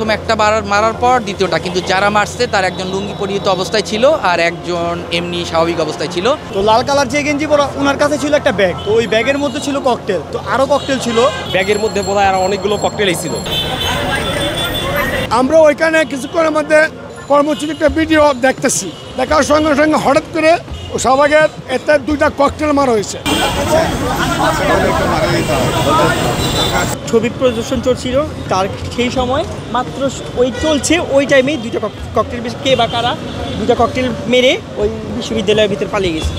প্রথম একটা মারার পর দ্বিতীয়টা, কিন্তু যারা মারছে তার একজন লুঙ্গি পরিহিত অবস্থায় ছিল আর একজন এমনি স্বাভাবিক অবস্থায় ছিল। তো লাল কালার যে গেঞ্জি পরা ওনার কাছে ছিল একটা ব্যাগ, তো ওই ব্যাগের মধ্যে ছিল ককটেল, তো আরো ককটেল ছিল ব্যাগের মধ্যে বোধহয় আর অনেকগুলো ককটেলই ছিল। আমরা ওইখানে কিছুক্ষণের মধ্যে কর্মসূচির একটা ভিডিও দেখতেছি, দেখার সঙ্গে সঙ্গে হঠাৎ করে সবাইয়ের এতে দুইটা ককটেল মারা হয়েছে। ছবি প্রদর্শন চলছিল, তার সেই সময় মাত্র ওই চলছে, ওই টাইমেই দুইটা ককটেল, কে বা কারা দুইটা ককটেল মেরে ওই বিশ্ববিদ্যালয়ের ভিতরে পালিয়ে গেছে।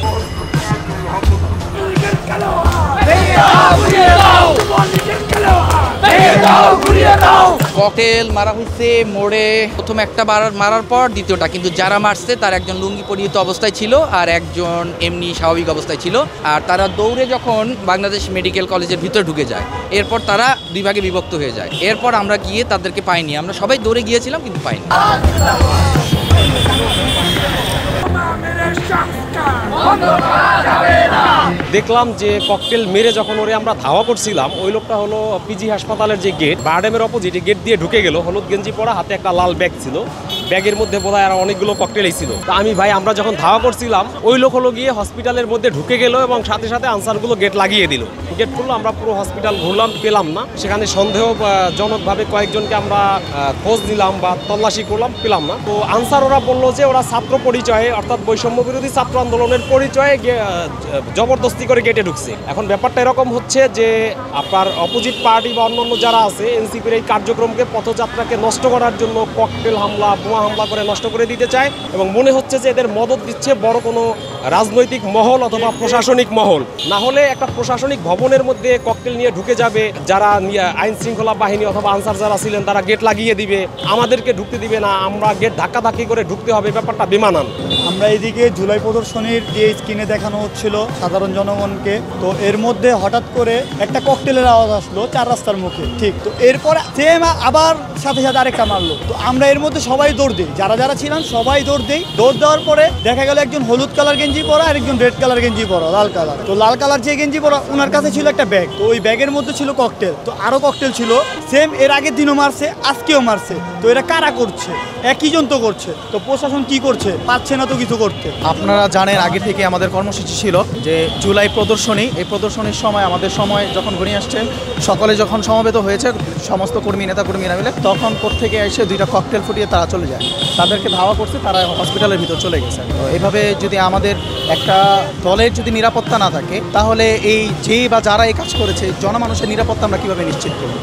ককটেল মারা হয়েছে মোড়ে, প্রথম একটা মারার পর দ্বিতীয়টা, কিন্তু যারা মারছে তার একজন লুঙ্গি পরিহিত অবস্থায় ছিল আর একজন এমনি স্বাভাবিক অবস্থায় ছিল। আর তারা দৌড়ে যখন বাংলাদেশ মেডিকেল কলেজের ভিতরে ঢুকে যায়, এরপর তারা দুই ভাগে বিভক্ত হয়ে যায়। এরপর আমরা গিয়ে তাদেরকে পাইনি, আমরা সবাই দৌড়ে গিয়েছিলাম কিন্তু পাইনি। দেখলাম যে ককটেল মেরে যখন ওরে আমরা ধাওয়া করছিলাম, ওই লোকটা হলো পিজি হাসপাতালের যে গেট, বারডেমের অপোজিটে গেট দিয়ে ঢুকে গেল। হলুদ গেঞ্জি পরা, হাতে একটা লাল ব্যাগ ছিল, ব্যাগের মধ্যে বোধহয় আর অনেকগুলো ককটেলই ছিল। তা আমরা যখন ধাওয়া করছিলাম, ওই লোক হলো গিয়ে হসপিটালের মধ্যে ঢুকে গেল এবং সাথে সাথে আনসারগুলো গেট লাগিয়ে দিল। গেট খুললো, আমরা পুরো হসপিটাল ঘুরলাম, পেলাম না। সেখানে সন্দেহজনকভাবে কয়েকজনকে আমরা খোঁজ নিলাম বা তল্লাশি করলাম, পেলাম না। তো আনসার ওরা বললো যে ওরা ছাত্র পরিচয়ে, অর্থাৎ বৈষম্য বিরোধী ছাত্র আন্দোলনের পরিচয়ে জবরদস্তি করে গেটে ঢুকছে। এখন ব্যাপারটা এরকম হচ্ছে যে আপনার অপোজিট পার্টি বা অন্যান্য যারা আছে এনসিপির এই কার্যক্রমকে, পথযাত্রাকে নষ্ট করার জন্য ককটেল হামলা, বোমা হামলা করে নষ্ট করে দিতে চায় এবং মনে হচ্ছে যে এদের মদত দিচ্ছে বড় কোনো রাজনৈতিক মহল অথবা প্রশাসনিক মহল। না হলে একটা প্রশাসনিক ভবনের মধ্যে ককটেল নিয়ে ঢুকে যাবে, যারা আইন শৃঙ্খলা বাহিনী অথবা আনসার যারা ছিলেন তারা গেট লাগিয়ে দিবে, আমাদেরকে ঢুকতে দিবে না, আমরা গেট ধাক্কাধাক্কি করে ঢুকতে হবে, ব্যাপারটা বেমানান। আমরা এদিকে জুলাই প্রদর্শনীর যে স্ক্রিনে দেখানো হচ্ছিল সাধারণ জনগণকে, তো এর মধ্যে হঠাৎ করে একটা ককটেলের আওয়াজ আসলো 4 রাস্তার মুখে, ঠিক। তো এরপরে সেম আবার সাথে সাথে আরেকটা মারলো। তো আমরা এর মধ্যে সবাই দৌড় দিই, যারা ছিলাম সবাই দৌড় দিই। দৌড় দেওয়ার পরে দেখা গেল একজন হলুদ কালার গেঞ্জি পরা আর একজন রেড কালার গেঞ্জি পরা, লাল কালার। তো লাল কালার যে গেঞ্জি পরা ওনার কাছে ছিল একটা ব্যাগ, তো ওই ব্যাগের মধ্যে ছিল ককটেল, তো আরো ককটেল ছিল। সেম এর আগের দিনও মারছে, আজকেও মারছে। তো এরা কারা করছে? একই জন তো করছে। তো প্রশাসন কি করছে? পারছে না তো কিছু করতে। আপনারা জানেন আগে থেকে আমাদের কর্মসূচি ছিল যে জুলাই প্রদর্শনী, এই প্রদর্শনীর সময় আমাদের সময় যখন ঘনিয়ে আসছে, সকলে যখন সমবেত হয়েছে সমস্ত নেতাকর্মীরা মিলে, তখন কোত্থেকে এসে দুইটা ককটেল ফুটিয়ে তারা চলে যায়। তাদেরকে ধাওয়া করছে, তারা হসপিটালের ভিতর চলে গেছে। তো এভাবে যদি আমাদের একটা দলের যদি নিরাপত্তা না থাকে, তাহলে এই যেই বা যারা এই কাজ করেছে জনমানুষের নিরাপত্তা আমরা কীভাবে নিশ্চিত করব?